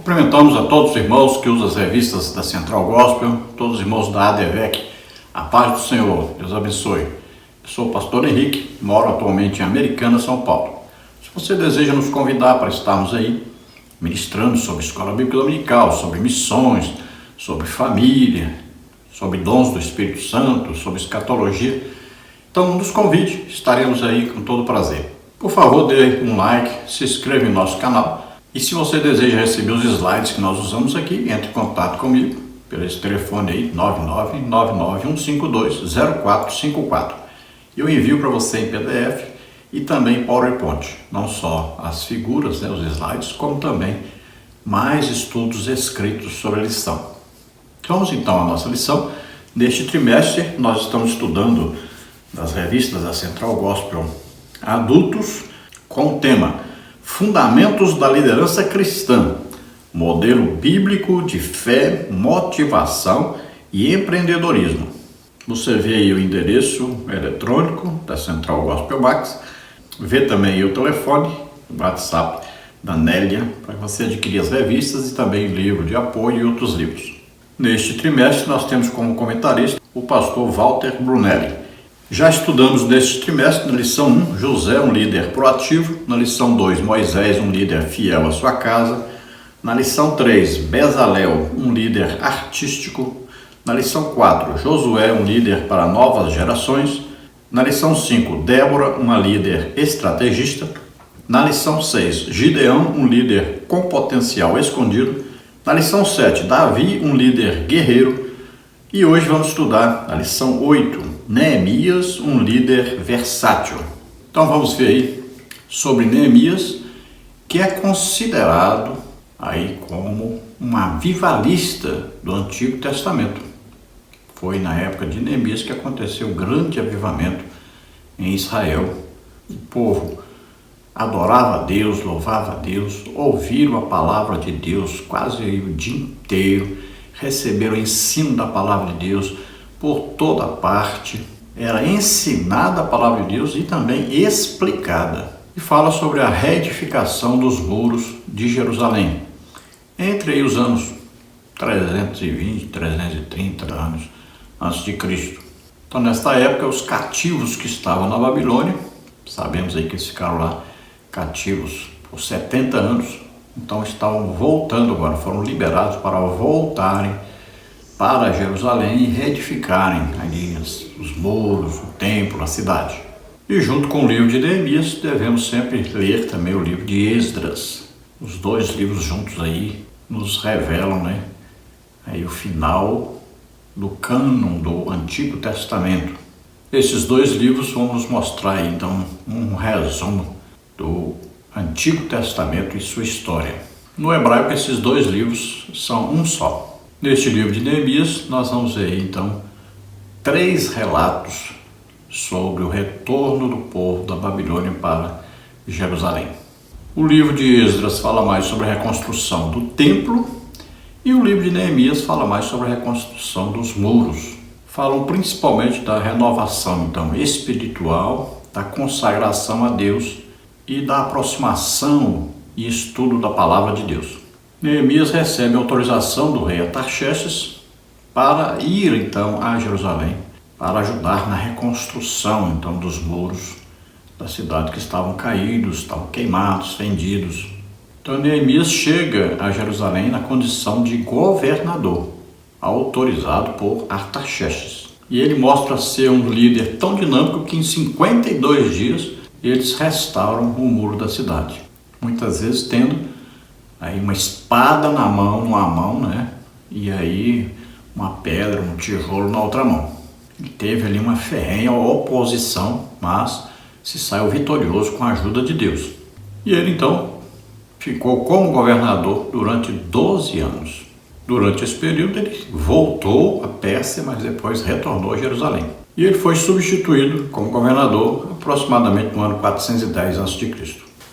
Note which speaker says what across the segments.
Speaker 1: Cumprimentamos a todos os irmãos que usam as revistas da Central Gospel, todos os irmãos da ADVEC. A paz do Senhor, Deus abençoe. Eu sou o pastor Henrique, moro atualmente em Americana, São Paulo. Se você deseja nos convidar para estarmos aí, ministrando sobre escola bíblica dominical, sobre missões, sobre família, sobre dons do Espírito Santo, sobre escatologia, então nos convide, estaremos aí com todo prazer. Por favor, dê um like, se inscreva em nosso canal. E se você deseja receber os slides que nós usamos aqui, entre em contato comigo pelo esse telefone aí, 99991520454. Eu envio para você em PDF e também em PowerPoint, não só as figuras, os slides, como também mais estudos escritos sobre a lição. Vamos então à nossa lição. Neste trimestre, nós estamos estudando das revistas da Central Gospel Adultos com o tema Fundamentos da Liderança Cristã, modelo bíblico de fé, motivação e empreendedorismo. Você vê aí o endereço eletrônico da Central Gospel Max, vê também aí o telefone, o WhatsApp da Nélia, para você adquirir as revistas e também livro de apoio e outros livros. Neste trimestre nós temos como comentarista o pastor Walter Brunelli. Já estudamos neste trimestre, na lição 1, José, um líder proativo. Na lição 2, Moisés, um líder fiel à sua casa. Na lição 3, Bezalel, um líder artístico. Na lição 4, Josué, um líder para novas gerações. Na lição 5, Débora, uma líder estrategista. Na lição 6, Gideão, um líder com potencial escondido. Na lição 7, Davi, um líder guerreiro. E hoje vamos estudar a lição 8, Neemias, um líder versátil. Então vamos ver aí sobre Neemias, que é considerado aí como um avivalista do Antigo Testamento. Foi na época de Neemias que aconteceu um grande avivamento em Israel. O povo adorava a Deus, louvava a Deus, ouviram a palavra de Deus quase o dia inteiro, receberam o ensino da palavra de Deus por toda parte. Era ensinada a palavra de Deus e também explicada. E fala sobre a reedificação dos muros de Jerusalém, entre aí os anos 320, 330 anos antes de Cristo. Então, nesta época, os cativos que estavam na Babilônia, sabemos aí que eles ficaram lá cativos por 70 anos, então estavam voltando agora, foram liberados para voltarem para Jerusalém e reedificarem ali os muros, o templo, a cidade. E junto com o livro de Neemias, devemos sempre ler também o livro de Esdras. Os dois livros juntos aí nos revelam, aí o final do cânon do Antigo Testamento. Esses dois livros vão nos mostrar aí, então, um resumo do Antigo Testamento e sua história. No hebraico, esses dois livros são um só. Neste livro de Neemias, nós vamos ver então 3 relatos sobre o retorno do povo da Babilônia para Jerusalém. O livro de Esdras fala mais sobre a reconstrução do templo e o livro de Neemias fala mais sobre a reconstrução dos muros. Falam principalmente da renovação então espiritual, da consagração a Deus e da aproximação e estudo da palavra de Deus. Neemias recebe autorização do rei Artaxerxes para ir então a Jerusalém, para ajudar na reconstrução então dos muros da cidade que estavam caídos, estavam queimados, fendidos. Então Neemias chega a Jerusalém na condição de governador, autorizado por Artaxerxes. E ele mostra ser um líder tão dinâmico que em 52 dias eles restauram o muro da cidade. Muitas vezes tendo aí uma espada numa mão, e aí uma pedra, um tijolo na outra mão. Ele teve ali uma ferrenha oposição, mas se saiu vitorioso com a ajuda de Deus. E ele então ficou como governador durante 12 anos. Durante esse período ele voltou a Pérsia, mas depois retornou a Jerusalém. E ele foi substituído como governador aproximadamente no ano 410 a.C.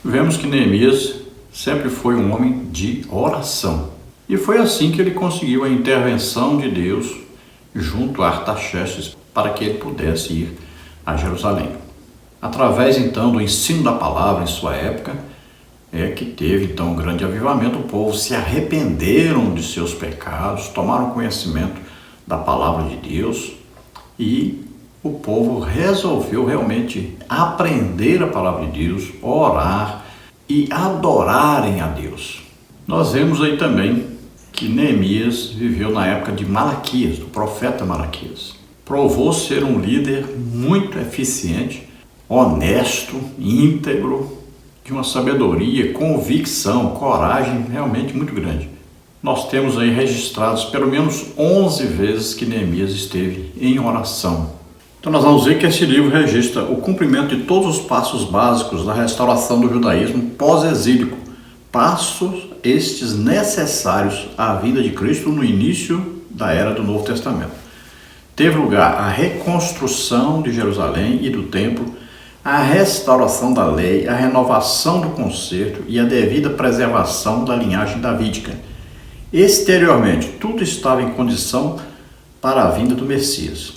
Speaker 1: Vemos que Neemias sempre foi um homem de oração. E foi assim que ele conseguiu a intervenção de Deus junto a Artaxerxes para que ele pudesse ir a Jerusalém. Através então do ensino da palavra em sua época, que teve então um grande avivamento. O povo se arrependeram de seus pecados, tomaram conhecimento da palavra de Deus e o povo resolveu realmente aprender a palavra de Deus, orar e adorarem a Deus. Nós vemos aí também que Neemias viveu na época de Malaquias, do profeta Malaquias. Provou ser um líder muito eficiente, honesto, íntegro, de uma sabedoria, convicção, coragem realmente muito grande. Nós temos aí registrados pelo menos 11 vezes que Neemias esteve em oração. Então nós vamos ver que esse livro registra o cumprimento de todos os passos básicos da restauração do judaísmo pós-exílico, passos estes necessários à vinda de Cristo no início da era do Novo Testamento. Teve lugar a reconstrução de Jerusalém e do templo, a restauração da lei, a renovação do concerto e a devida preservação da linhagem davídica. Exteriormente, tudo estava em condição para a vinda do Messias.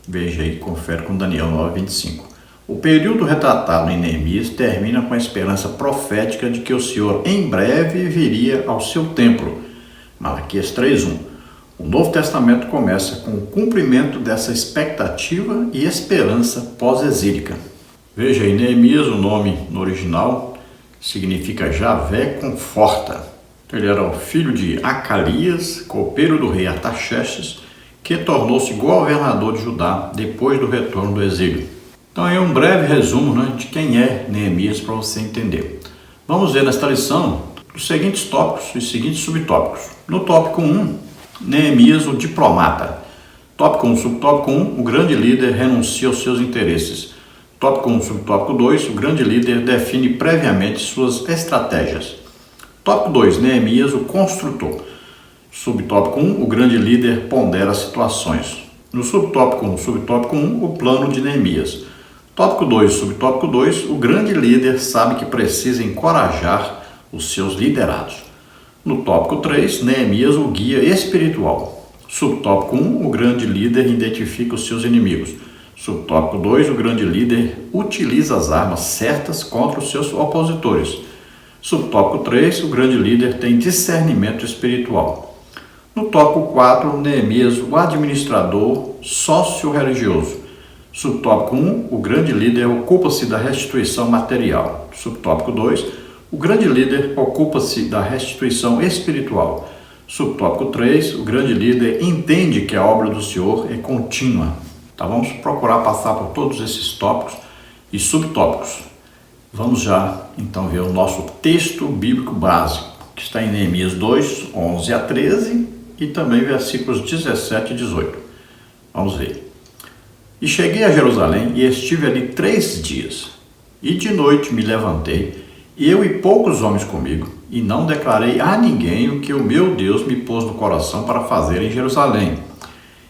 Speaker 1: Veja aí, confere com Daniel 9:25. O período retratado em Neemias termina com a esperança profética de que o Senhor em breve viria ao seu templo. Malaquias 3:1. O Novo Testamento começa com o cumprimento dessa expectativa e esperança pós-exílica. Veja aí, Neemias, o nome no original, significa Javé conforta. Ele era o filho de Acalias, copeiro do rei Artaxerxes, que tornou-se governador de Judá depois do retorno do exílio. Então é um breve resumo, de quem é Neemias para você entender. Vamos ver nesta lição os seguintes tópicos e os seguintes subtópicos. No tópico 1, Neemias, o diplomata. Tópico 1, subtópico 1, o grande líder renuncia aos seus interesses. Tópico 1, subtópico 2, o grande líder define previamente suas estratégias. Tópico 2, Neemias, o construtor. Subtópico 1, o grande líder pondera situações. No subtópico 1, subtópico 1, o plano de Neemias. Tópico 2, subtópico 2, o grande líder sabe que precisa encorajar os seus liderados. No tópico 3, Neemias, o guia espiritual. Subtópico 1, o grande líder identifica os seus inimigos. Subtópico 2, o grande líder utiliza as armas certas contra os seus opositores. Subtópico 3, o grande líder tem discernimento espiritual. No tópico 4, Neemias, o administrador sócio-religioso. Subtópico 1, o grande líder ocupa-se da restituição material. Subtópico 2, o grande líder ocupa-se da restituição espiritual. Subtópico 3, o grande líder entende que a obra do Senhor é contínua. Tá, vamos procurar passar por todos esses tópicos e subtópicos. Vamos já, então, ver o nosso texto bíblico básico, que está em Neemias 2, 11 a 13 e também versículos 17 e 18. Vamos ver. E cheguei a Jerusalém e estive ali 3 dias. E de noite me levantei, eu e poucos homens comigo, e não declarei a ninguém o que o meu Deus me pôs no coração para fazer em Jerusalém.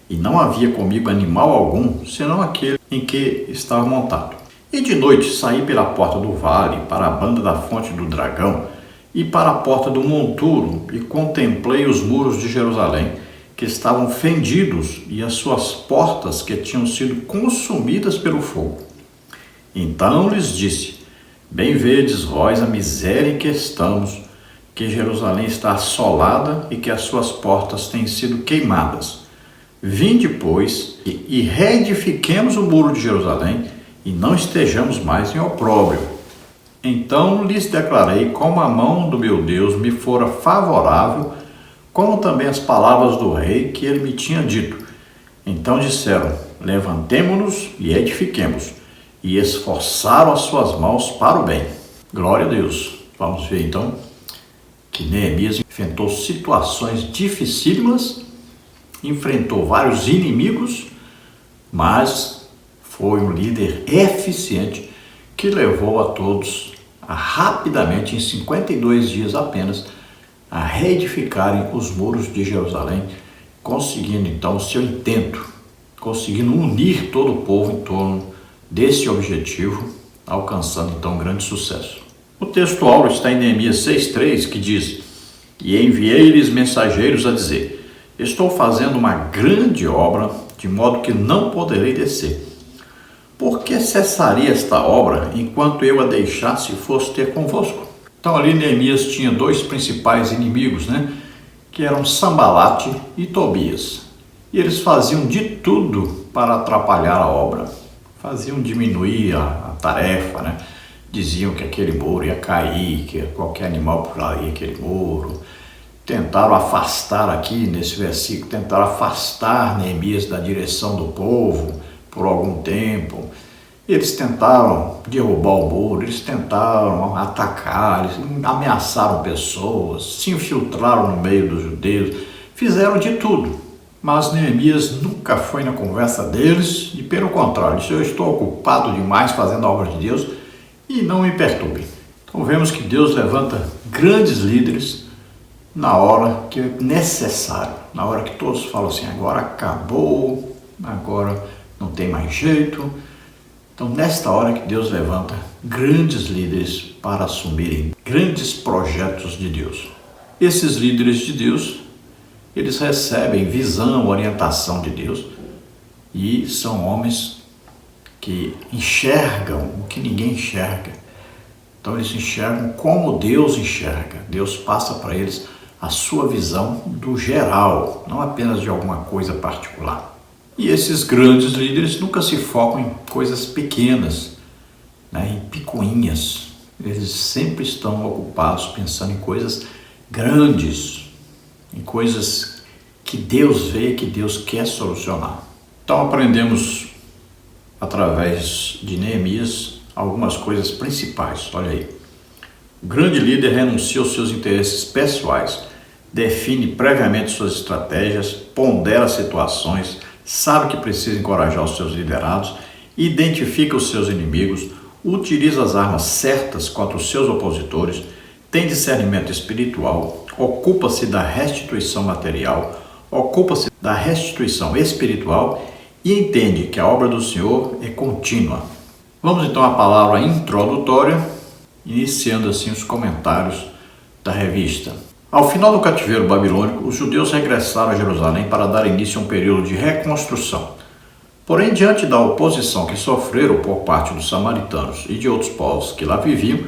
Speaker 1: E não havia comigo animal algum, senão aquele em que estava montado. E de noite saí pela porta do vale, para a banda da fonte do dragão, e para a porta do monturo, e contemplei os muros de Jerusalém, que estavam fendidos, e as suas portas que tinham sido consumidas pelo fogo. Então lhes disse: bem vedes vós a miséria em que estamos, que Jerusalém está assolada e que as suas portas têm sido queimadas. Vinde, pois, e reedifiquemos o muro de Jerusalém, e não estejamos mais em opróbrio. Então lhes declarei como a mão do meu Deus me fora favorável, como também as palavras do rei que ele me tinha dito. Então disseram: levantemo-nos e edifiquemos, e esforçaram as suas mãos para o bem. Glória a Deus. Vamos ver então que Neemias enfrentou situações dificílimas, enfrentou vários inimigos, mas foi um líder eficiente que levou a todos a rapidamente, em 52 dias apenas, a reedificarem os muros de Jerusalém, conseguindo então o seu intento, conseguindo unir todo o povo em torno desse objetivo, alcançando então um grande sucesso. O texto áureo está em Neemias 6,3, que diz: e enviei-lhes mensageiros a dizer: estou fazendo uma grande obra, de modo que não poderei descer. Por que cessaria esta obra enquanto eu a deixasse e fosse ter convosco? Então ali Neemias tinha dois principais inimigos, que eram Sambalate e Tobias. E eles faziam de tudo para atrapalhar a obra, faziam diminuir a tarefa, Diziam que aquele muro ia cair, que qualquer animal pularia aquele muro. Tentaram afastar aqui nesse versículo, tentaram afastar Neemias da direção do povo por algum tempo. Eles tentaram derrubar o muro, eles tentaram atacar, eles ameaçaram pessoas, se infiltraram no meio dos judeus, fizeram de tudo. Mas Neemias nunca foi na conversa deles e, pelo contrário, disse: eu estou ocupado demais fazendo a obra de Deus e não me perturbe. Então vemos que Deus levanta grandes líderes na hora que é necessário, na hora que todos falam assim: agora acabou, agora não tem mais jeito. Então, nesta hora que Deus levanta grandes líderes para assumirem grandes projetos de Deus. Esses líderes de Deus, eles recebem visão, orientação de Deus e são homens que enxergam o que ninguém enxerga. Então, eles enxergam como Deus enxerga. Deus passa para eles a sua visão do geral, não apenas de alguma coisa particular. E esses grandes líderes nunca se focam em coisas pequenas, em picuinhas. Eles sempre estão ocupados pensando em coisas grandes, em coisas que Deus vê, que Deus quer solucionar. Então aprendemos, através de Neemias, algumas coisas principais. Olha aí. O grande líder renuncia aos seus interesses pessoais, define previamente suas estratégias, pondera situações, sabe que precisa encorajar os seus liderados, identifica os seus inimigos, utiliza as armas certas contra os seus opositores, tem discernimento espiritual, ocupa-se da restituição material, ocupa-se da restituição espiritual e entende que a obra do Senhor é contínua. Vamos então à palavra introdutória, iniciando assim os comentários da revista. Ao final do cativeiro babilônico, os judeus regressaram a Jerusalém para dar início a um período de reconstrução. Porém, diante da oposição que sofreram por parte dos samaritanos e de outros povos que lá viviam,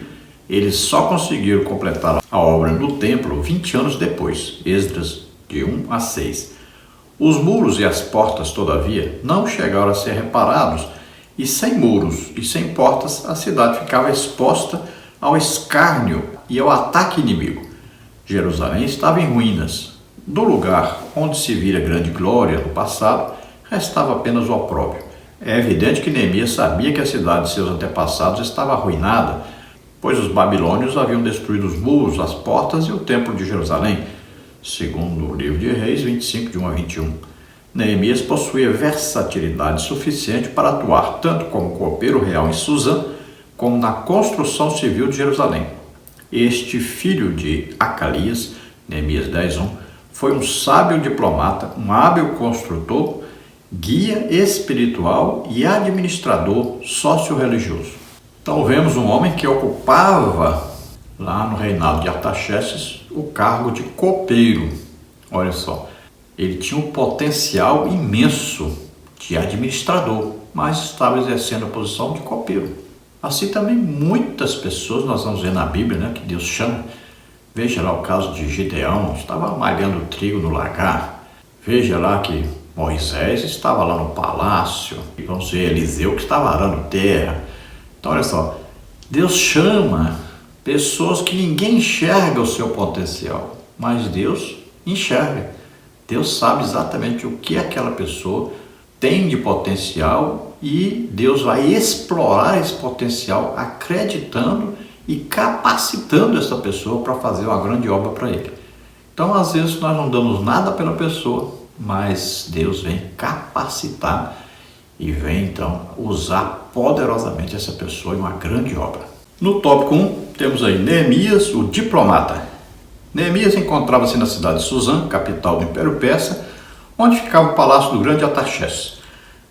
Speaker 1: eles só conseguiram completar a obra no templo 20 anos depois, Esdras de 1 a 6. Os muros e as portas, todavia, não chegaram a ser reparados, e sem muros e sem portas, a cidade ficava exposta ao escárnio e ao ataque inimigo. Jerusalém estava em ruínas. Do lugar onde se vira grande glória no passado, restava apenas o opróbrio. É evidente que Neemias sabia que a cidade de seus antepassados estava arruinada, pois os babilônios haviam destruído os muros, as portas e o templo de Jerusalém, segundo o livro de Reis 25, de 1 a 21. Neemias possuía versatilidade suficiente para atuar tanto como copeiro real em Suzã, como na construção civil de Jerusalém. Este filho de Acalias, Neemias 10:1, foi um sábio diplomata, um hábil construtor, guia espiritual e administrador sócio-religioso. Então vemos um homem que ocupava, lá no reinado de Artaxerxes, o cargo de copeiro. Olha só, ele tinha um potencial imenso de administrador, mas estava exercendo a posição de copeiro. Assim também muitas pessoas, nós vamos ver na Bíblia, que Deus chama. Veja lá o caso de Gideão, estava malhando trigo no lagar. Veja lá que Moisés estava lá no palácio. E vamos ver Eliseu que estava arando terra. Então olha só, Deus chama pessoas que ninguém enxerga o seu potencial, mas Deus enxerga. Deus sabe exatamente o que aquela pessoa tem de potencial e Deus vai explorar esse potencial acreditando e capacitando essa pessoa para fazer uma grande obra para Ele. Então, às vezes, nós não damos nada pela pessoa, mas Deus vem capacitar e vem, então, usar poderosamente essa pessoa em uma grande obra. No tópico 1, temos aí Neemias, o diplomata. Neemias encontrava-se na cidade de Suzã, capital do Império Persa, onde ficava o palácio do grande Artaxerxes.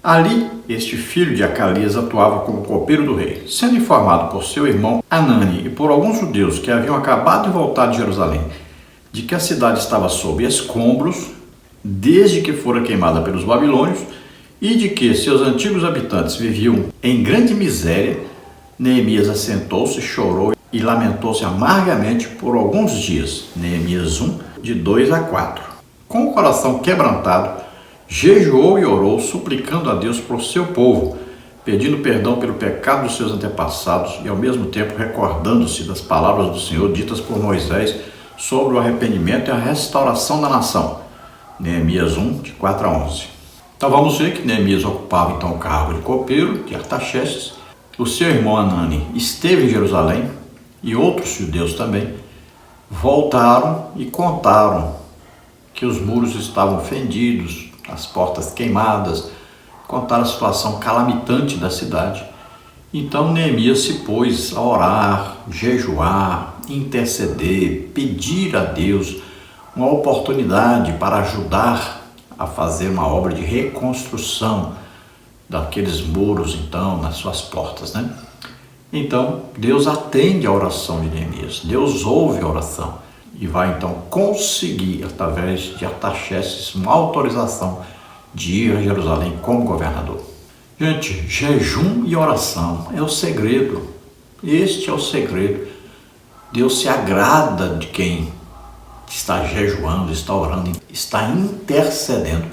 Speaker 1: Ali, este filho de Acalias atuava como copeiro do rei. Sendo informado por seu irmão Anani e por alguns judeus que haviam acabado de voltar de Jerusalém, de que a cidade estava sob escombros, desde que fora queimada pelos babilônios, e de que seus antigos habitantes viviam em grande miséria, Neemias assentou-se, chorou e lamentou-se amargamente por alguns dias. Neemias 1, de 2 a 4. Com o coração quebrantado, jejuou e orou, suplicando a Deus por seu povo, pedindo perdão pelo pecado dos seus antepassados e ao mesmo tempo recordando-se das palavras do Senhor ditas por Moisés sobre o arrependimento e a restauração da nação. Neemias 1, de 4 a 11. Então vamos ver que Neemias ocupava então o cargo de copeiro de Artaxerxes. O seu irmão Anani esteve em Jerusalém e outros judeus também voltaram e contaram que os muros estavam fendidos, as portas queimadas, contaram a situação calamitante da cidade. Então Neemias se pôs a orar, jejuar, interceder, pedir a Deus uma oportunidade para ajudar a fazer uma obra de reconstrução daqueles muros, então, nas suas portas, né? Então, Deus atende a oração de Neemias, Deus ouve a oração e vai, então, conseguir, através de Artaxerxes, uma autorização de ir a Jerusalém como governador. Gente, jejum e oração é o segredo. Este é o segredo. Deus se agrada de quem está jejuando, está orando, está intercedendo.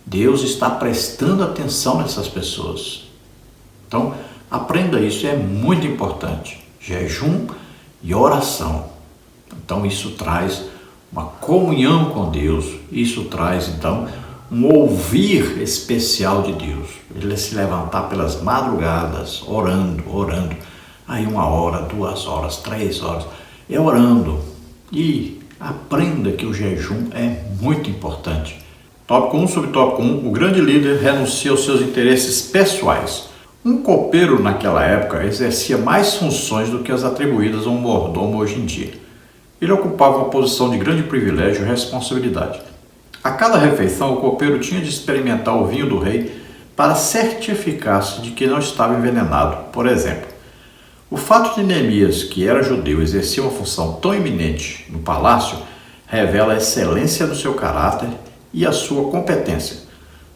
Speaker 1: Deus está prestando atenção nessas pessoas. Então, aprenda isso, é muito importante. Jejum e oração. Então, isso traz uma comunhão com Deus. Isso traz, então, um ouvir especial de Deus. Ele se levantar pelas madrugadas, orando. Aí 1 hora, 2 horas, 3 horas, é orando. E aprenda que o jejum é muito importante. Tópico 1, subtópico 1. O grande líder renuncia aos seus interesses pessoais. Um copeiro naquela época exercia mais funções do que as atribuídas a um mordomo hoje em dia. Ele ocupava uma posição de grande privilégio e responsabilidade. A cada refeição, o copeiro tinha de experimentar o vinho do rei para certificar-se de que não estava envenenado. Por exemplo, o fato de Neemias, que era judeu, exercia uma função tão eminente no palácio, revela a excelência do seu caráter e a sua competência.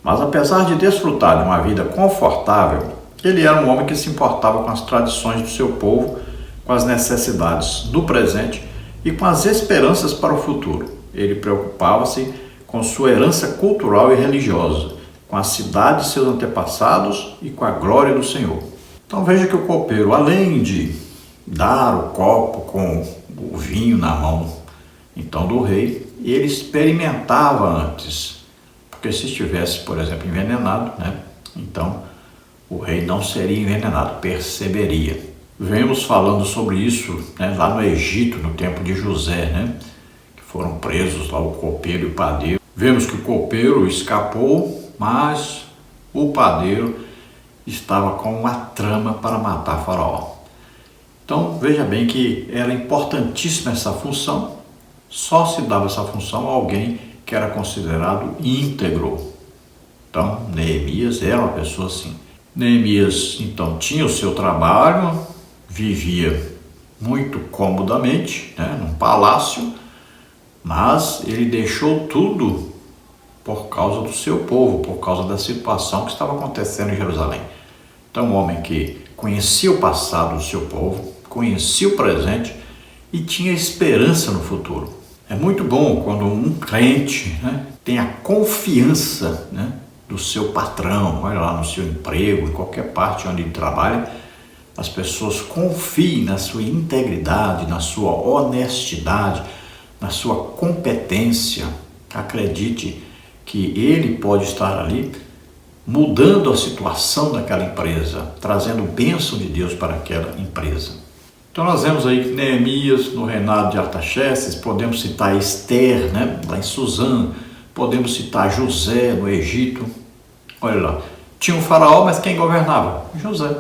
Speaker 1: Mas apesar de desfrutar de uma vida confortável, ele era um homem que se importava com as tradições do seu povo, com as necessidades do presente e com as esperanças para o futuro. Ele preocupava-se com sua herança cultural e religiosa, com a cidade de seus antepassados e com a glória do Senhor. Então veja que o copeiro, além de dar o copo com o vinho na mão, então do rei, ele experimentava antes, porque se estivesse, por exemplo, envenenado, então o rei não seria envenenado, perceberia. Vemos falando sobre isso lá no Egito, no tempo de José, que foram presos lá o copeiro e o padeiro. Vemos que o copeiro escapou, mas o padeiro estava com uma trama para matar Faraó. Então veja bem que era importantíssima essa função, só se dava essa função a alguém que era considerado íntegro. Então Neemias era uma pessoa assim. Neemias então tinha o seu trabalho, vivia muito comodamente, num palácio, mas ele deixou tudo por causa do seu povo, por causa da situação que estava acontecendo em Jerusalém. Então, um homem que conhecia o passado do seu povo, conhecia o presente e tinha esperança no futuro. É muito bom quando um crente tem a confiança do seu patrão, olha lá no seu emprego, em qualquer parte onde ele trabalha, as pessoas confiem na sua integridade, na sua honestidade, na sua competência. Acredite que ele pode estar ali mudando a situação daquela empresa, trazendo bênção de Deus para aquela empresa. Então nós vemos aí Neemias no reinado de Artaxerxes, podemos citar Esther, lá em Suzã, podemos citar José no Egito. Olha lá, tinha um faraó, mas quem governava? José.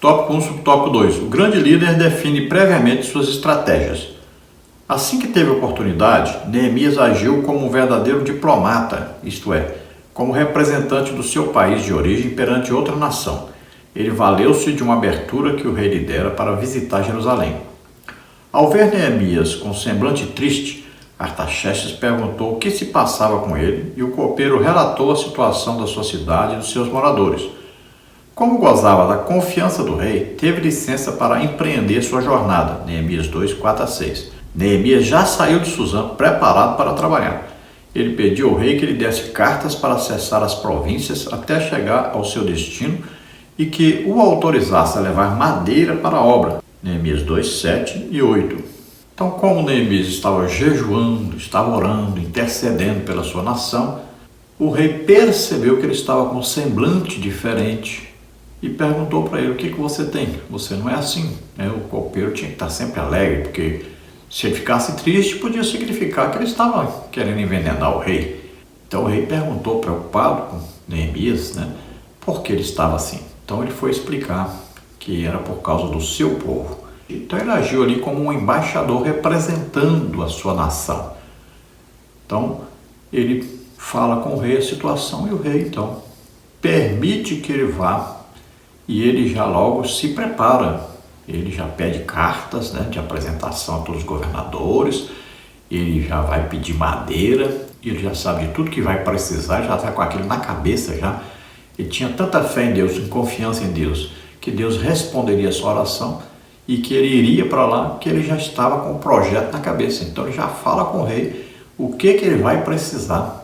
Speaker 1: Tópico 1, subtópico 2. O grande líder define previamente suas estratégias. Assim que teve oportunidade, Neemias agiu como um verdadeiro diplomata, isto é, como representante do seu país de origem perante outra nação. Ele valeu-se de uma abertura que o rei lhe dera para visitar Jerusalém. Ao ver Neemias com semblante triste, Artaxerxes perguntou o que se passava com ele e o copeiro relatou a situação da sua cidade e dos seus moradores. Como gozava da confiança do rei, teve licença para empreender sua jornada. Neemias 2, 4 a 6. Neemias já saiu de Suzã preparado para trabalhar. Ele pediu ao rei que lhe desse cartas para acessar as províncias até chegar ao seu destino e que o autorizasse a levar madeira para a obra. Neemias 2, 7 e 8. Então, como Neemias estava jejuando, estava orando, intercedendo pela sua nação, o rei percebeu que ele estava com um semblante diferente e perguntou para ele: o que você tem? Você não é assim. O copeiro tinha que estar sempre alegre, porque se ele ficasse triste, podia significar que ele estava querendo envenenar o rei. Então o rei perguntou, preocupado com Neemias, por que ele estava assim. Então ele foi explicar que era por causa do seu povo. Então ele agiu ali como um embaixador representando a sua nação. Então ele fala com o rei a situação e o rei então permite que ele vá e ele já logo se prepara. Ele já pede cartas de apresentação a todos os governadores, ele já vai pedir madeira, ele já sabe de tudo que vai precisar, já está com aquilo na cabeça já. Ele tinha tanta fé em Deus, em confiança em Deus, que Deus responderia a sua oração e que ele iria para lá, que ele já estava com o projeto na cabeça. Então ele já fala com o rei o que ele vai precisar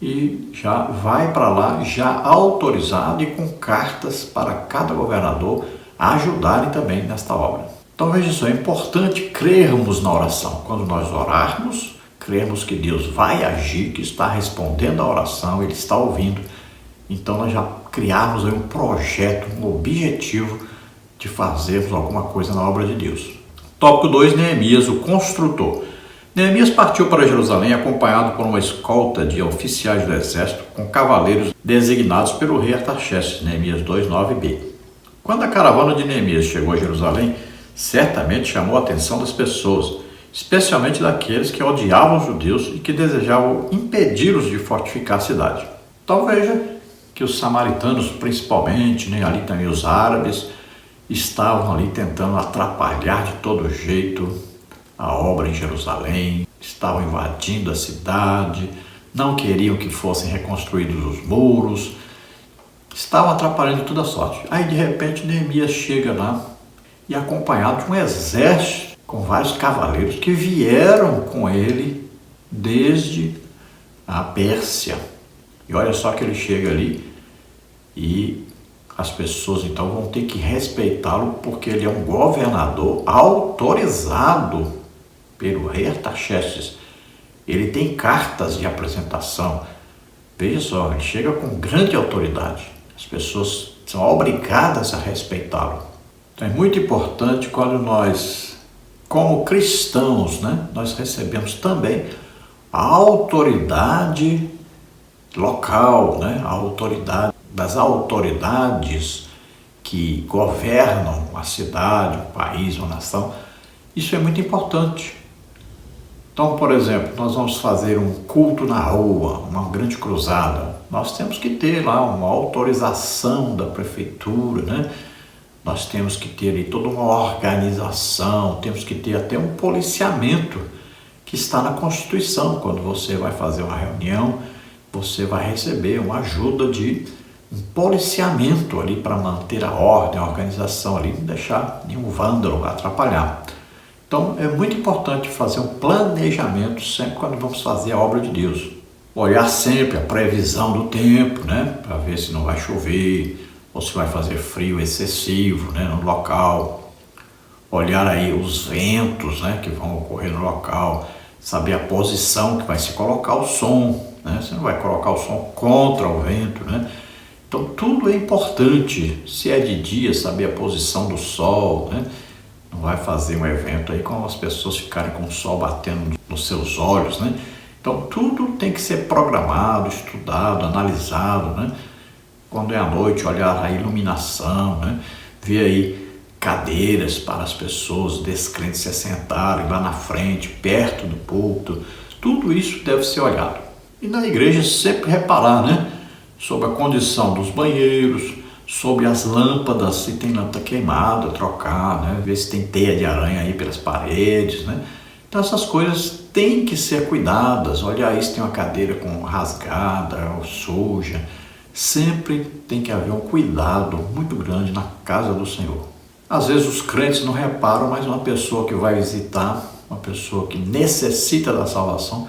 Speaker 1: e já vai para lá, já autorizado e com cartas para cada governador ajudarem também nesta obra. Então veja só, é importante crermos na oração. Quando nós orarmos, crermos que Deus vai agir, que está respondendo a oração, Ele está ouvindo. Então nós já criarmos aí um projeto, um objetivo de fazermos alguma coisa na obra de Deus. Tópico 2, Neemias, o construtor. Neemias partiu para Jerusalém acompanhado por uma escolta de oficiais do exército com cavaleiros designados pelo rei Artaxerxes, Neemias 2, 9b. Quando a caravana de Neemias chegou a Jerusalém, certamente chamou a atenção das pessoas, especialmente daqueles que odiavam os judeus e que desejavam impedi-los de fortificar a cidade. Então veja que os samaritanos, principalmente, ali também os árabes, estavam ali tentando atrapalhar de todo jeito a obra em Jerusalém, estavam invadindo a cidade, não queriam que fossem reconstruídos os muros, estavam atrapalhando toda a sorte. Aí de repente Neemias chega lá e acompanhado de um exército com vários cavaleiros que vieram com ele desde a Pérsia. E olha só que ele chega ali e as pessoas então vão ter que respeitá-lo porque ele é um governador autorizado pelo rei Artaxerxes. Ele tem cartas de apresentação. Veja só, ele chega com grande autoridade. As pessoas são obrigadas a respeitá-lo. Então é muito importante quando nós, como cristãos, nós recebemos também a autoridade local, a autoridade das autoridades que governam a cidade, o país, a nação. Isso é muito importante. Então, por exemplo, nós vamos fazer um culto na rua, uma grande cruzada. Nós temos que ter lá uma autorização da prefeitura, Nós temos que ter ali toda uma organização, temos que ter até um policiamento que está na Constituição. Quando você vai fazer uma reunião, você vai receber uma ajuda de um policiamento ali para manter a ordem, a organização ali, não deixar nenhum vândalo atrapalhar. Então é muito importante fazer um planejamento sempre quando vamos fazer a obra de Deus. Olhar sempre a previsão do tempo, para ver se não vai chover ou se vai fazer frio excessivo, no local. Olhar aí os ventos, que vão ocorrer no local. Saber a posição que vai se colocar o som, Você não vai colocar o som contra o vento, Então tudo é importante. Se é de dia, saber a posição do sol, Não vai fazer um evento aí com as pessoas ficarem com o sol batendo nos seus olhos, Então tudo tem que ser programado, estudado, analisado, Quando é à noite, olhar a iluminação, Ver aí cadeiras para as pessoas descrentes se assentarem lá na frente, perto do púlpito. Tudo isso deve ser olhado. E na igreja sempre reparar, sobre a condição dos banheiros, sobre as lâmpadas, se tem lâmpada queimada, trocar, ver se tem teia de aranha aí pelas paredes, Então essas coisas têm que ser cuidadas. Olhar aí se tem uma cadeira rasgada ou suja, Sempre tem que haver um cuidado muito grande na casa do Senhor. Às vezes os crentes não reparam, mas uma pessoa que vai visitar, uma pessoa que necessita da salvação,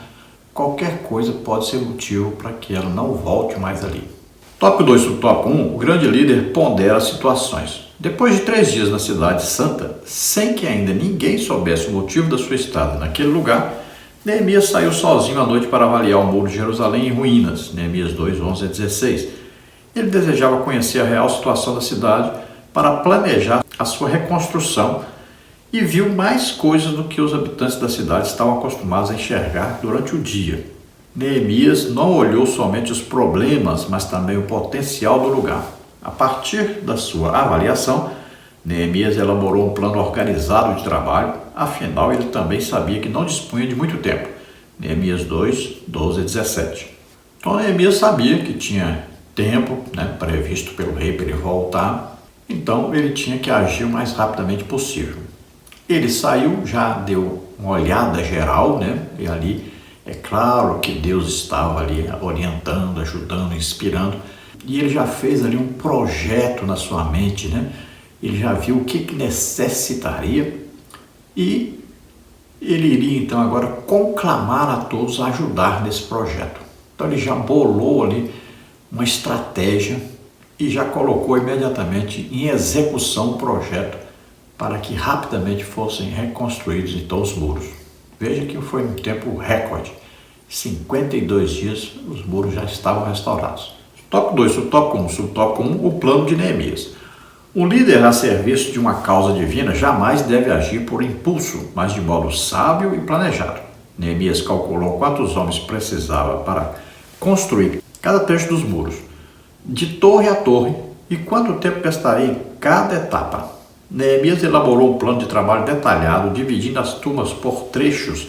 Speaker 1: qualquer coisa pode ser motivo para que ela não volte mais ali. Tópico 2 sobre tópico 1, o grande líder pondera as situações. Depois de 3 dias na cidade santa, sem que ainda ninguém soubesse o motivo da sua estada naquele lugar, Neemias saiu sozinho à noite para avaliar o muro de Jerusalém em ruínas, Neemias 2, 11 a 16. Ele desejava conhecer a real situação da cidade para planejar a sua reconstrução e viu mais coisas do que os habitantes da cidade estavam acostumados a enxergar durante o dia. Neemias não olhou somente os problemas, mas também o potencial do lugar. A partir da sua avaliação, Neemias elaborou um plano organizado de trabalho, afinal ele também sabia que não dispunha de muito tempo. Neemias 2, 12 a 17. Então Neemias sabia que tinha tempo, previsto pelo rei para ele voltar, então ele tinha que agir o mais rapidamente possível. Ele saiu, já deu uma olhada geral, e ali é claro que Deus estava ali orientando, ajudando, inspirando, e ele já fez ali um projeto na sua mente, Ele já viu o que necessitaria e ele iria então agora conclamar a todos a ajudar nesse projeto. Então ele já bolou ali uma estratégia e já colocou imediatamente em execução o projeto para que rapidamente fossem reconstruídos então os muros. Veja que foi um tempo recorde. 52 dias os muros já estavam restaurados. Tópico 2, subtópico 1, o plano de Neemias. Um líder a serviço de uma causa divina jamais deve agir por impulso, mas de modo sábio e planejado. Neemias calculou quantos homens precisava para construir cada trecho dos muros, de torre a torre, e quanto tempo gastaria em cada etapa. Neemias elaborou um plano de trabalho detalhado, dividindo as turmas por trechos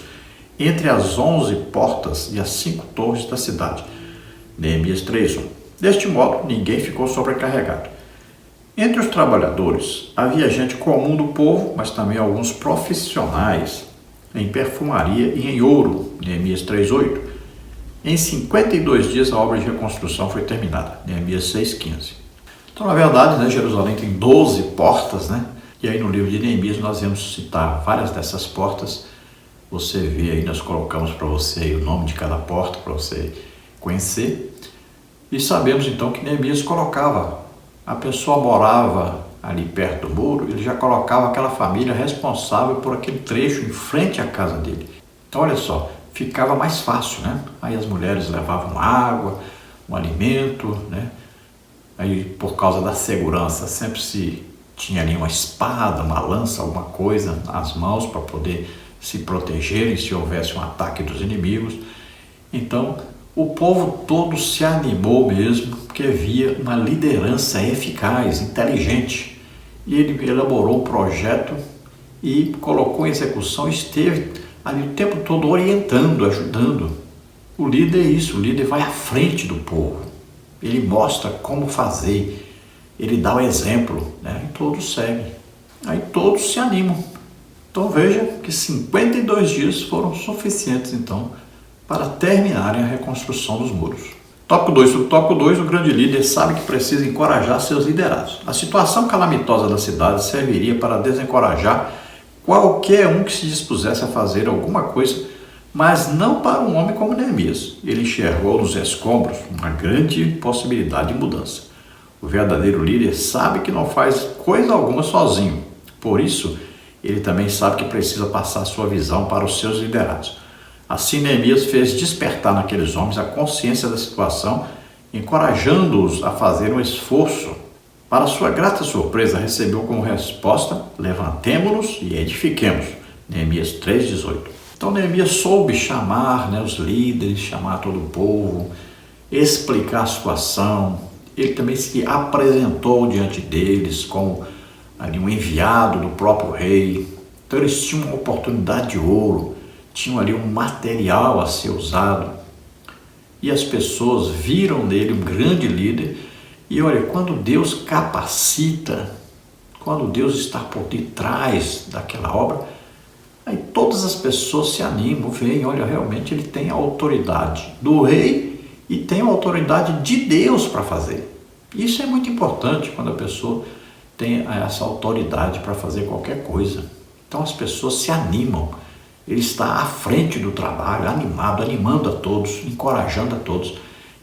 Speaker 1: entre as 11 portas e as 5 torres da cidade. Neemias 3:1. Deste modo, ninguém ficou sobrecarregado. Entre os trabalhadores, havia gente comum do povo, mas também alguns profissionais em perfumaria e em ouro. Neemias 3:8. Em 52 dias, a obra de reconstrução foi terminada. Neemias 6:15. Então, na verdade, Jerusalém tem 12 portas, E aí no livro de Neemias nós vamos citar várias dessas portas. Você vê aí, nós colocamos para você aí o nome de cada porta para você conhecer. E sabemos então que Neemias colocava, a pessoa morava ali perto do muro, ele já colocava aquela família responsável por aquele trecho em frente à casa dele. Então olha só, ficava mais fácil, Aí as mulheres levavam água, um alimento, Aí por causa da segurança sempre se tinha ali uma espada, uma lança, alguma coisa nas mãos para poder se protegerem se houvesse um ataque dos inimigos. Então o povo todo se animou mesmo, porque via uma liderança eficaz, inteligente. E ele elaborou um projeto e colocou em execução, esteve ali o tempo todo orientando, ajudando. O líder é isso, o líder vai à frente do povo. Ele mostra como fazer, ele dá o exemplo, e todos seguem. Aí todos se animam. Então veja que 52 dias foram suficientes então para terminarem a reconstrução dos muros. Tópico 2, subtópico 2, o grande líder sabe que precisa encorajar seus liderados. A situação calamitosa da cidade serviria para desencorajar qualquer um que se dispusesse a fazer alguma coisa, mas não para um homem como Neemias. Ele enxergou nos escombros uma grande possibilidade de mudança. O verdadeiro líder sabe que não faz coisa alguma sozinho. Por isso, ele também sabe que precisa passar sua visão para os seus liderados. Assim, Neemias fez despertar naqueles homens a consciência da situação, encorajando-os a fazer um esforço. Para sua grata surpresa, recebeu como resposta: levantemo-nos e edifiquemos. Neemias 3:18. Então Neemias soube chamar os líderes, chamar todo o povo, explicar a situação. Ele também se apresentou diante deles como ali um enviado do próprio rei. Então eles tinham uma oportunidade de ouro, tinham ali um material a ser usado. E as pessoas viram nele um grande líder. E olha, quando Deus capacita, quando Deus está por detrás daquela obra, aí todas as pessoas se animam, veem, olha, realmente ele tem a autoridade do rei e tem a autoridade de Deus para fazer. Isso é muito importante quando a pessoa tem essa autoridade para fazer qualquer coisa. Então as pessoas se animam. Ele está à frente do trabalho, animado, animando a todos, encorajando a todos.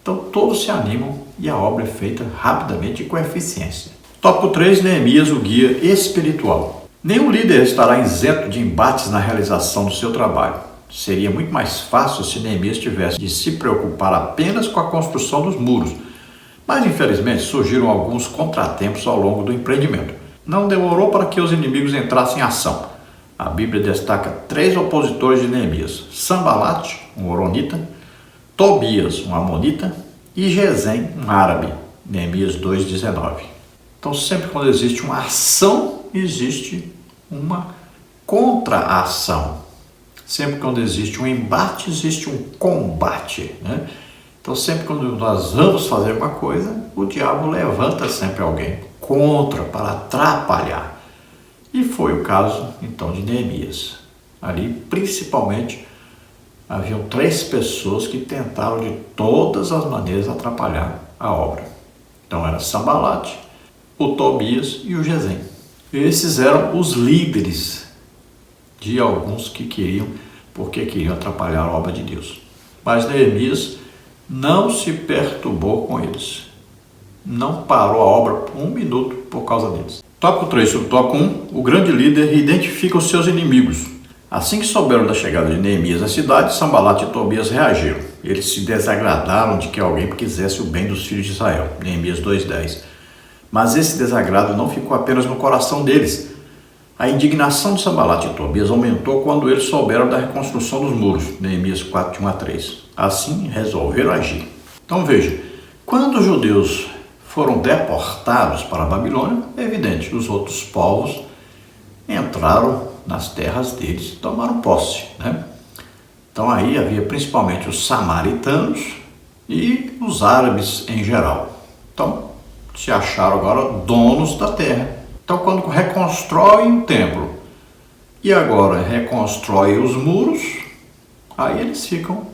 Speaker 1: Então todos se animam e a obra é feita rapidamente e com eficiência. Tópico 3, Neemias, o guia espiritual. Nenhum líder estará isento de embates na realização do seu trabalho. Seria muito mais fácil se Neemias tivesse de se preocupar apenas com a construção dos muros. Mas, infelizmente, surgiram alguns contratempos ao longo do empreendimento. Não demorou para que os inimigos entrassem em ação. A Bíblia destaca 3 opositores de Neemias: Sanbalate, um horonita, Tobias, um amonita, e Gesem, um árabe. Neemias 2,19. Então, sempre quando existe uma ação, existe uma contra-ação. Sempre quando existe um embate, existe um combate, né? Então, sempre quando nós vamos fazer uma coisa, o diabo levanta sempre alguém contra, para atrapalhar. E foi o caso, então, de Neemias. Ali, principalmente, haviam 3 pessoas que tentaram de todas as maneiras atrapalhar a obra. Então, era Sanbalate, o Tobias e o Gesem. Esses eram os líderes de alguns que queriam atrapalhar a obra de Deus. Mas Neemias não se perturbou com eles. Não parou a obra por 1 minuto por causa deles. Tópico 3, sobre o tópico 1, o grande líder identifica os seus inimigos. Assim que souberam da chegada de Neemias à cidade, Sanbalate e Tobias reagiram. Eles se desagradaram de que alguém quisesse o bem dos filhos de Israel. Neemias 2,10. Mas esse desagrado não ficou apenas no coração deles. A indignação de Sanbalate e Tobias aumentou quando eles souberam da reconstrução dos muros. Neemias 4, de 1 a 3. Assim, resolveram agir. Então veja, quando os judeus foram deportados para a Babilônia, é evidente, os outros povos entraram nas terras deles, tomaram posse, né? Então aí havia principalmente os samaritanos e os árabes em geral. Então se acharam agora donos da terra. Então quando reconstroem o templo e agora reconstroem os muros, aí eles ficam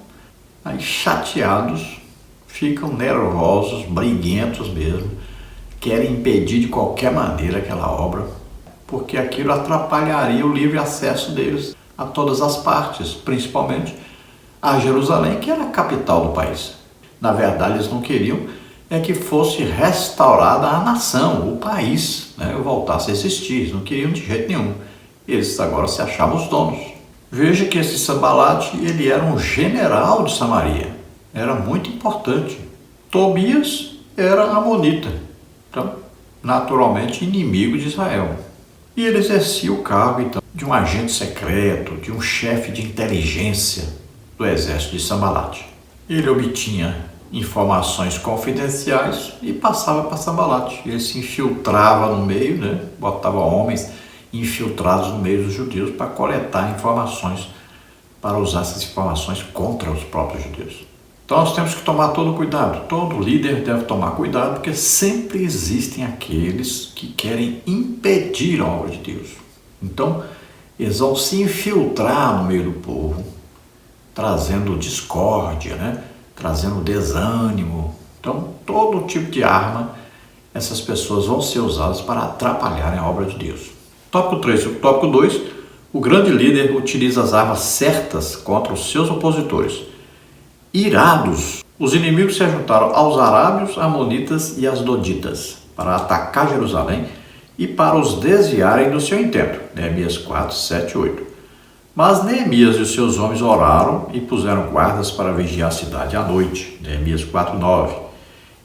Speaker 1: aí chateados, ficam nervosos, briguentos mesmo, querem impedir de qualquer maneira aquela obra, porque aquilo atrapalharia o livre acesso deles a todas as partes, principalmente a Jerusalém, que era a capital do país. Na verdade, eles não queriam que fosse restaurada a nação, o país, né, voltasse a existir. Eles não queriam de jeito nenhum. Eles agora se achavam os donos. Veja que esse Sanbalate, ele era um general de Samaria. Era muito importante. Tobias era amonita, então, naturalmente inimigo de Israel. E ele exercia o cargo, então, de um agente secreto, de um chefe de inteligência do exército de Sanbalate. Ele obtinha informações confidenciais e passava para Sanbalate. Ele se infiltrava no meio, né? Botava homens infiltrados no meio dos judeus para coletar informações, para usar essas informações contra os próprios judeus. Então nós temos que tomar todo cuidado. Todo líder deve tomar cuidado, porque sempre existem aqueles que querem impedir a obra de Deus. Então eles vão se infiltrar no meio do povo, trazendo discórdia, né? Trazendo desânimo. Então todo tipo de arma, essas pessoas vão ser usadas para atrapalharem a obra de Deus. Tópico 3. O tópico 2, o grande líder utiliza as armas certas contra os seus opositores. Irados, os inimigos se juntaram aos arábios, amonitas e asdoditas para atacar Jerusalém e para os desviarem do seu intento. Neemias 4, 7 e 8. Mas Neemias e os seus homens oraram e puseram guardas para vigiar a cidade à noite. Neemias 4, 9.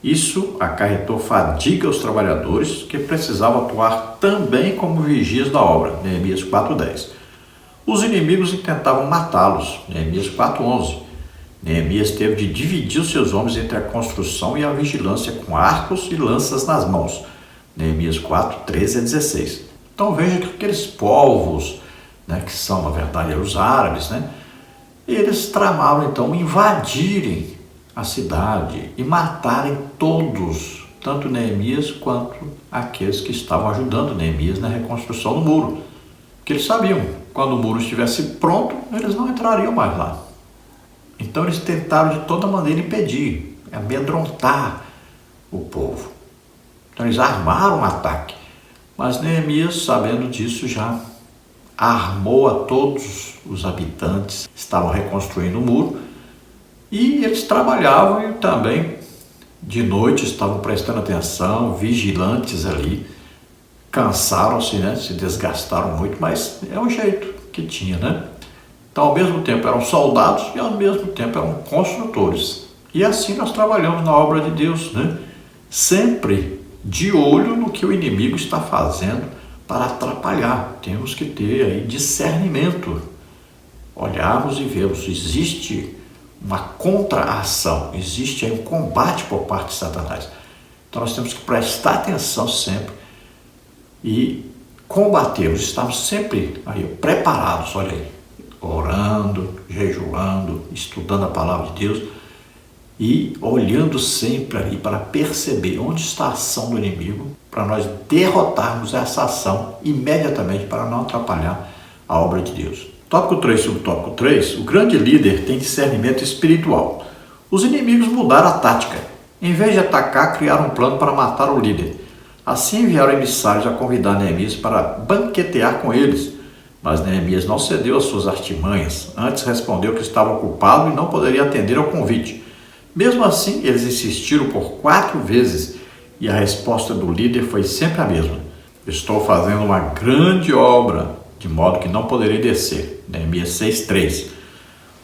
Speaker 1: Isso acarretou fadiga aos trabalhadores, que precisavam atuar também como vigias da obra. Neemias 4, 10. Os inimigos intentavam matá-los. Neemias 4, 11. Neemias teve de dividir os seus homens entre a construção e a vigilância com arcos e lanças nas mãos. Neemias 4, 13 a 16. Então veja que aqueles povos, né, que são, na verdade, os árabes, né, eles tramavam então invadirem a cidade e matarem todos, tanto Neemias quanto aqueles que estavam ajudando Neemias na reconstrução do muro. Porque eles sabiam, quando o muro estivesse pronto, eles não entrariam mais lá. Então eles tentaram de toda maneira impedir. amedrontar o povo. Então eles armaram um ataque. Mas Neemias, sabendo disso, já armou a todos os habitantes que estavam reconstruindo o muro, e eles trabalhavam e também de noite estavam prestando atenção, vigilantes ali. Cansaram-se, né? Se desgastaram muito, mas é o jeito que tinha, né? Então, ao mesmo tempo eram soldados e ao mesmo tempo eram construtores. E assim nós trabalhamos na obra de Deus, né? Sempre de olho no que o inimigo está fazendo para atrapalhar. Temos que ter aí discernimento, olharmos e vermos. Existe uma contra-ação, existe aí um combate por parte de Satanás. Então nós temos que prestar atenção sempre e combatê-los, estarmos sempre aí preparados, olha aí, orando, jejuando, estudando a palavra de Deus e olhando sempre ali para perceber onde está a ação do inimigo, para nós derrotarmos essa ação imediatamente para não atrapalhar a obra de Deus. Tópico 3, subtópico 3, o grande líder tem discernimento espiritual. Os inimigos mudaram a tática. Em vez de atacar, criaram um plano para matar o líder. Assim enviaram emissários a convidar Neemias para banquetear com eles. Mas Neemias não cedeu às suas artimanhas. Antes respondeu que estava ocupado e não poderia atender ao convite. Mesmo assim, eles insistiram por 4 vezes e a resposta do líder foi sempre a mesma. Estou fazendo uma grande obra, de modo que não poderei descer. Neemias 6:3.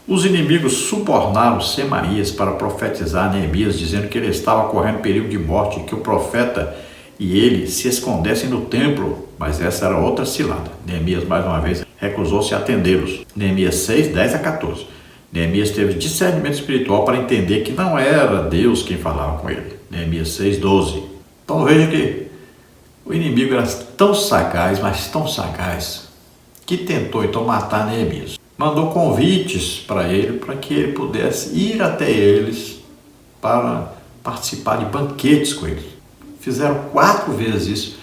Speaker 1: Os inimigos subornaram Semaías para profetizar a Neemias, dizendo que ele estava correndo perigo de morte e que o profeta e ele se escondessem no templo, mas essa era outra cilada. Neemias, mais uma vez, recusou-se a atendê-los. Neemias 6:10-14. Neemias teve discernimento espiritual para entender que não era Deus quem falava com ele. Neemias 6:12. Então veja que o inimigo era tão sagaz, mas tão sagaz, que tentou então matar Neemias. Mandou convites para ele, para que ele pudesse ir até eles para participar de banquetes com eles. Fizeram 4 vezes isso.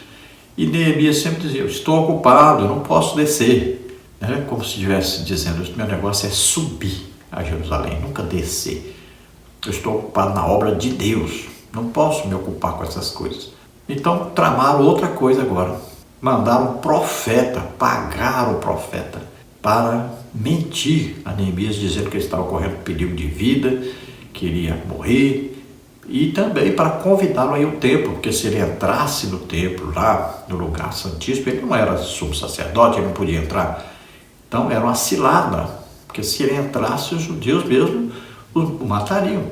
Speaker 1: E Neemias sempre dizia, estou ocupado, não posso descer. Como se estivesse dizendo, meu negócio é subir a Jerusalém, nunca descer. Eu estou ocupado na obra de Deus, não posso me ocupar com essas coisas. Então tramaram outra coisa agora. Mandaram um profeta, pagaram o profeta para mentir a Neemias, dizendo que ele estava correndo perigo de vida, que iria morrer, e também para convidá-lo aí ao templo, porque se ele entrasse no templo, lá no lugar santíssimo, ele não era sumo sacerdote, ele não podia entrar. Então era uma cilada, porque se ele entrasse, os judeus mesmo o matariam.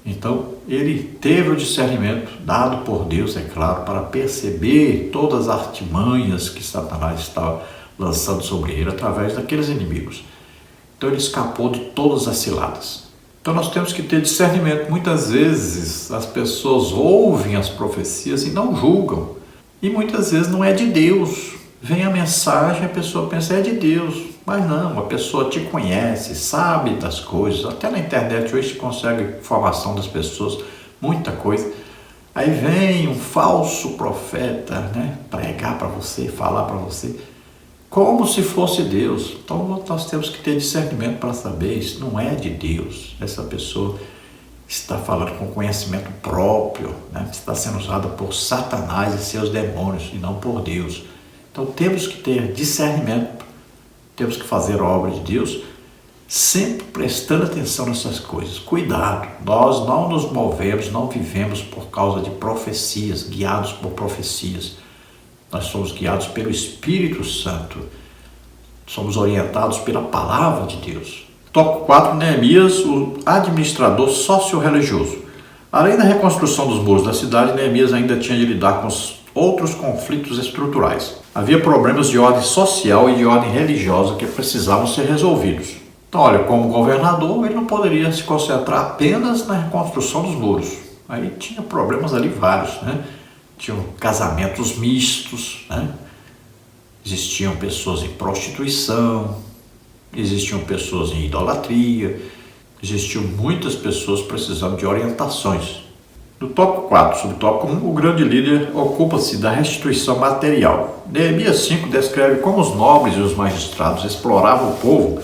Speaker 1: Então ele teve o discernimento dado por Deus, é claro, para perceber todas as artimanhas que Satanás estava lançando sobre ele através daqueles inimigos. Então ele escapou de todas as ciladas. Então nós temos que ter discernimento. Muitas vezes as pessoas ouvem as profecias e não julgam. E muitas vezes não é de Deus. Vem a mensagem, a pessoa pensa é de Deus. Mas não, a pessoa te conhece, sabe das coisas. Até na internet hoje se consegue informação das pessoas, muita coisa. Aí vem um falso profeta, pregar para você, falar para você, como se fosse Deus. Então nós temos que ter discernimento para saber, isso não é de Deus. Essa pessoa está falando com conhecimento próprio, está sendo usada por Satanás e seus demônios, e não por Deus. Então temos que ter discernimento, temos que fazer a obra de Deus, sempre prestando atenção nessas coisas. Cuidado, nós não nos movemos, não vivemos por causa de profecias, guiados por profecias. Nós somos guiados pelo Espírito Santo, somos orientados pela palavra de Deus. Tópico 4, Neemias, o administrador socio-religioso. Além da reconstrução dos muros da cidade, Neemias ainda tinha de lidar com os outros conflitos estruturais. Havia problemas de ordem social e de ordem religiosa que precisavam ser resolvidos. Então, olha, como governador, ele não poderia se concentrar apenas na reconstrução dos muros. Aí tinha problemas ali vários, Tinham casamentos mistos, Existiam pessoas em prostituição, existiam pessoas em idolatria, existiam muitas pessoas precisando de orientações. No tópico 4, subtópico 1, o grande líder ocupa-se da restituição material. Neemias 5 descreve como os nobres e os magistrados exploravam o povo,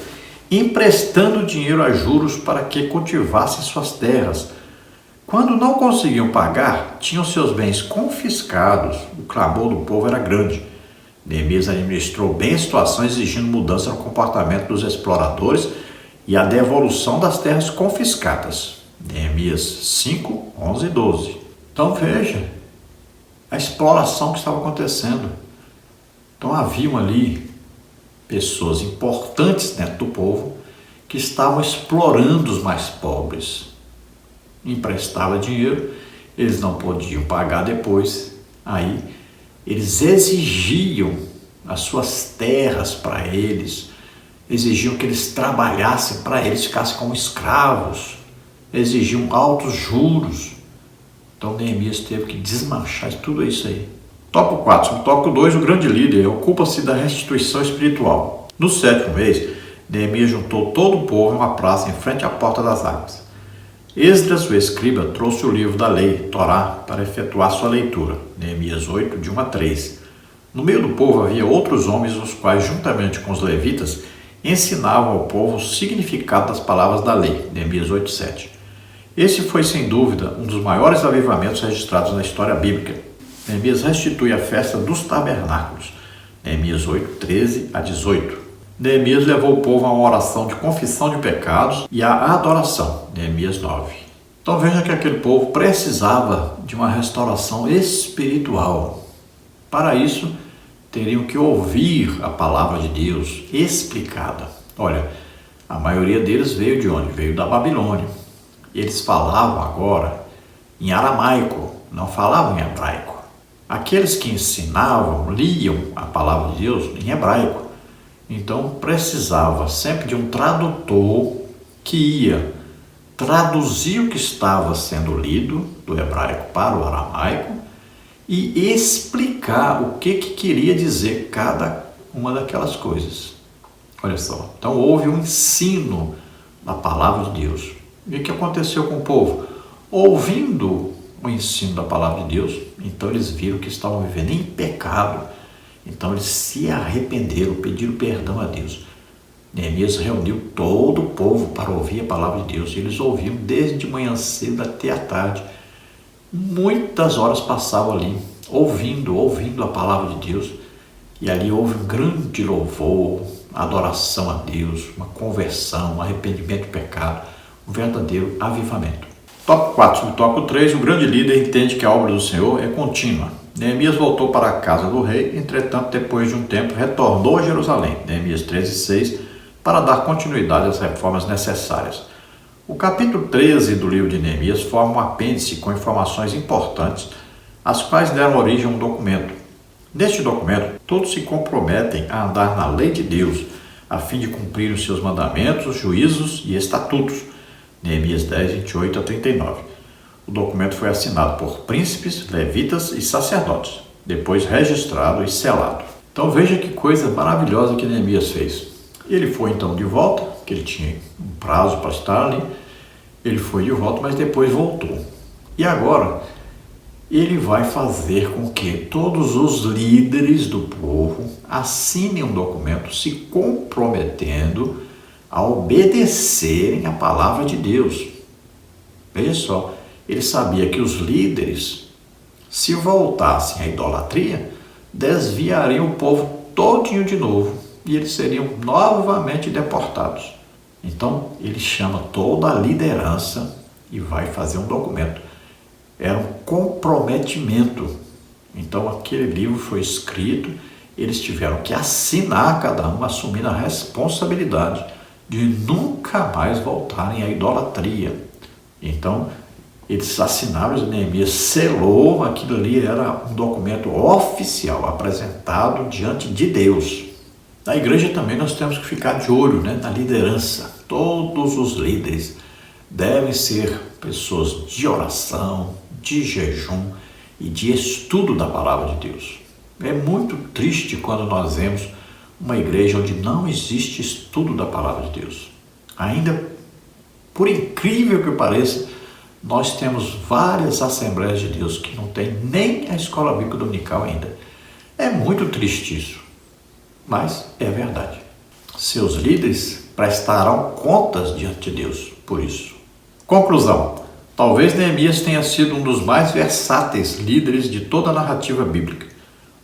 Speaker 1: emprestando dinheiro a juros para que cultivassem suas terras, Quando não conseguiam pagar, tinham seus bens confiscados. O clamor do povo era grande. Neemias administrou bem a situação, exigindo mudança no comportamento dos exploradores e a devolução das terras confiscadas. Neemias 5, 11 e 12. Então veja a exploração que estava acontecendo. Então haviam ali pessoas importantes dentro do povo que estavam explorando os mais pobres. Emprestava dinheiro, eles não podiam pagar depois, aí eles exigiam as suas terras para eles, exigiam que eles trabalhassem para eles, ficassem como escravos, exigiam altos juros. Então Neemias teve que desmanchar tudo isso aí. Tópico 4. Tópico 2, o grande líder ocupa-se da restituição espiritual. No 7º mês, Neemias juntou todo o povo em uma praça em frente à porta das águas. Esdras, o escriba, trouxe o livro da lei, Torá, para efetuar sua leitura. Neemias 8, de 1 a 3. No meio do povo havia outros homens, os quais, juntamente com os levitas, ensinavam ao povo o significado das palavras da lei. Neemias 8, 7. Esse foi, sem dúvida, um dos maiores avivamentos registrados na história bíblica. Neemias restitui a festa dos tabernáculos. Neemias 8, 13 a 18. Neemias levou o povo a uma oração de confissão de pecados e à adoração. Neemias 9. Então veja que aquele povo precisava de uma restauração espiritual. Para isso, teriam que ouvir a palavra de Deus explicada. Olha, a maioria deles veio de onde? Veio da Babilônia. Eles falavam agora em aramaico, não falavam em hebraico. Aqueles que ensinavam, liam a palavra de Deus em hebraico. Então precisava sempre de um tradutor que ia traduzir o que estava sendo lido do hebraico para o aramaico e explicar o que queria dizer cada uma daquelas coisas. Olha só, então houve um ensino da palavra de Deus. E o que aconteceu com o povo? Ouvindo o ensino da palavra de Deus, então eles viram que estavam vivendo em pecado. Então eles se arrependeram, pediram perdão a Deus. Neemias reuniu todo o povo para ouvir a palavra de Deus. E eles ouviam desde de manhã cedo até a tarde. Muitas horas passavam ali, ouvindo a palavra de Deus. E ali houve um grande louvor, adoração a Deus, uma conversão, um arrependimento do pecado, um verdadeiro avivamento. Tópico 4. Subtópico 3. O grande líder entende que a obra do Senhor é contínua. Neemias voltou para a casa do rei, entretanto, depois de um tempo, retornou a Jerusalém. Neemias 13, 6, para dar continuidade às reformas necessárias. O capítulo 13 do livro de Neemias forma um apêndice com informações importantes, as quais deram origem a um documento. Neste documento, todos se comprometem a andar na lei de Deus, a fim de cumprir os seus mandamentos, juízos e estatutos. Neemias 10, 28 a 39. O documento foi assinado por príncipes, levitas e sacerdotes, depois registrado e selado. Então veja que coisa maravilhosa que Neemias fez. Ele foi então de volta, que ele tinha um prazo para estar ali, ele foi de volta, mas depois voltou. E agora, ele vai fazer com que todos os líderes do povo assinem um documento se comprometendo a obedecerem a palavra de Deus. Veja só, ele sabia que os líderes, se voltassem à idolatria, desviariam o povo todinho de novo e eles seriam novamente deportados. Então, ele chama toda a liderança e vai fazer um documento. Era um comprometimento. Então, aquele livro foi escrito, eles tiveram que assinar cada um, assumindo a responsabilidade de nunca mais voltarem à idolatria. Então, eles assinaram, Neemias selou, aquilo ali era um documento oficial, apresentado diante de Deus. Na igreja também nós temos que ficar de olho, na liderança. Todos os líderes devem ser pessoas de oração, de jejum e de estudo da palavra de Deus. É muito triste quando nós vemos uma igreja onde não existe estudo da palavra de Deus. Ainda, por incrível que pareça, nós temos várias Assembleias de Deus que não tem nem a escola bíblica dominical ainda. É muito triste isso, mas é verdade. Seus líderes prestarão contas diante de Deus por isso. Conclusão. Talvez Neemias tenha sido um dos mais versáteis líderes de toda a narrativa bíblica.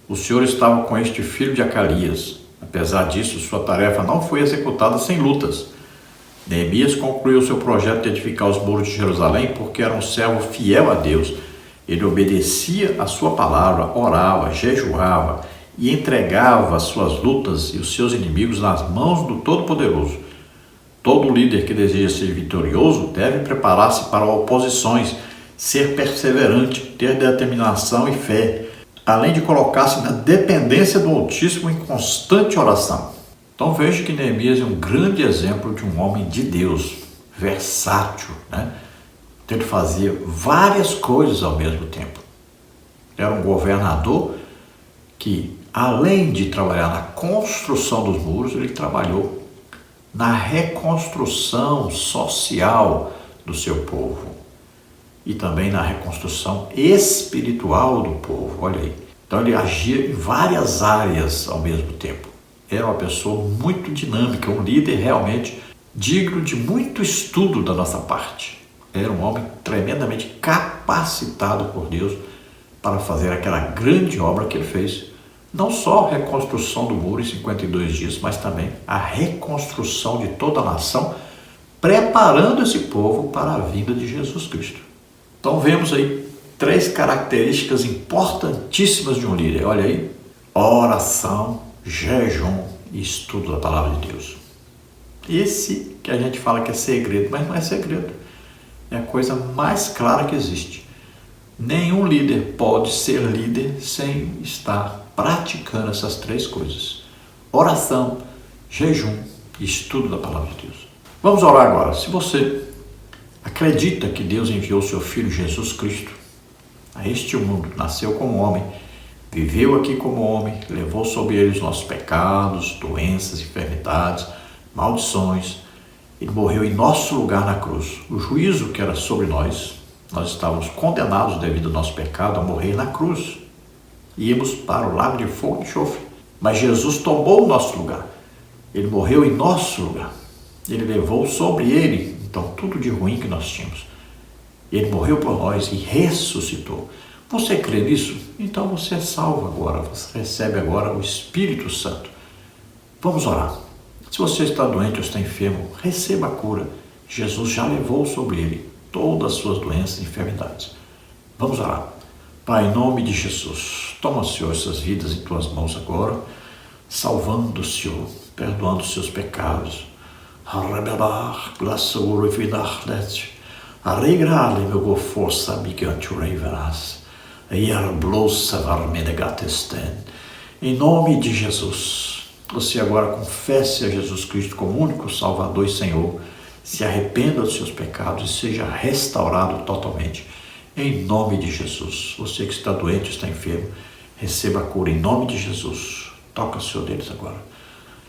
Speaker 1: O Senhor estava com este filho de Acalias. Apesar disso, sua tarefa não foi executada sem lutas. Neemias concluiu seu projeto de edificar os muros de Jerusalém porque era um servo fiel a Deus. Ele obedecia a sua palavra, orava, jejuava e entregava as suas lutas e os seus inimigos nas mãos do Todo-Poderoso. Todo líder que deseja ser vitorioso deve preparar-se para oposições, ser perseverante, ter determinação e fé, além de colocar-se na dependência do Altíssimo em constante oração. Então veja que Neemias é um grande exemplo de um homem de Deus, versátil, né? Então, ele fazia várias coisas ao mesmo tempo. Era um governador que, além de trabalhar na construção dos muros, ele trabalhou na reconstrução social do seu povo e também na reconstrução espiritual do povo. Olha aí. Então ele agia em várias áreas ao mesmo tempo. Era uma pessoa muito dinâmica, um líder realmente digno de muito estudo da nossa parte. Era um homem tremendamente capacitado por Deus para fazer aquela grande obra que ele fez. Não só a reconstrução do muro em 52 dias, mas também a reconstrução de toda a nação, preparando esse povo para a vinda de Jesus Cristo. Então vemos aí 3 características importantíssimas de um líder. Olha aí: oração, jejum e estudo da palavra de Deus. Esse que a gente fala que é segredo, mas não é segredo. É a coisa mais clara que existe. Nenhum líder pode ser líder sem estar praticando essas 3 coisas: oração, jejum e estudo da palavra de Deus. Vamos orar agora. Se você acredita que Deus enviou seu Filho Jesus Cristo a este mundo, nasceu como homem, viveu aqui como homem, levou sobre ele os nossos pecados, doenças, enfermidades, maldições, ele morreu em nosso lugar na cruz. O juízo que era sobre nós estávamos condenados devido ao nosso pecado a morrer na cruz. Íamos para o lago de fogo e enxofre. Mas Jesus tomou o nosso lugar. Ele morreu em nosso lugar. Ele levou sobre ele, então, tudo de ruim que nós tínhamos. Ele morreu por nós e ressuscitou. Você crê nisso? Então você é salvo agora. Você recebe agora o Espírito Santo. Vamos orar. Se você está doente ou está enfermo, receba a cura. Jesus já levou sobre ele todas as suas doenças e enfermidades. Vamos orar. Pai, em nome de Jesus, toma, Senhor, essas vidas em tuas mãos agora, salvando, Senhor, perdoando os seus pecados. Em nome de Jesus, você agora confesse a Jesus Cristo como único Salvador e Senhor, se arrependa dos seus pecados e seja restaurado totalmente. Em nome de Jesus. Você que está doente, está enfermo, receba a cura em nome de Jesus. Toca o Senhor deles agora.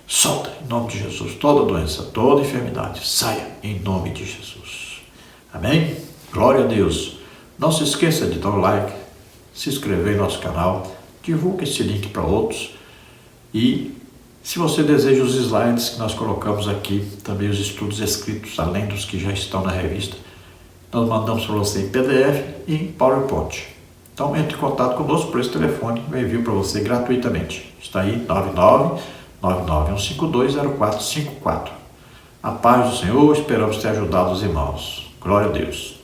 Speaker 1: Solta em nome de Jesus toda doença, toda enfermidade. Saia em nome de Jesus. Amém? Glória a Deus. Não se esqueça de dar o like, se inscrever no nosso canal, divulgue esse link para outros e se você deseja os slides que nós colocamos aqui, também os estudos escritos, além dos que já estão na revista, nós mandamos para você em PDF e em PowerPoint. Então entre em contato conosco por esse telefone, eu envio para você gratuitamente. Está aí 99991520454. A paz do Senhor, esperamos ter ajudado os irmãos. Glória a Deus.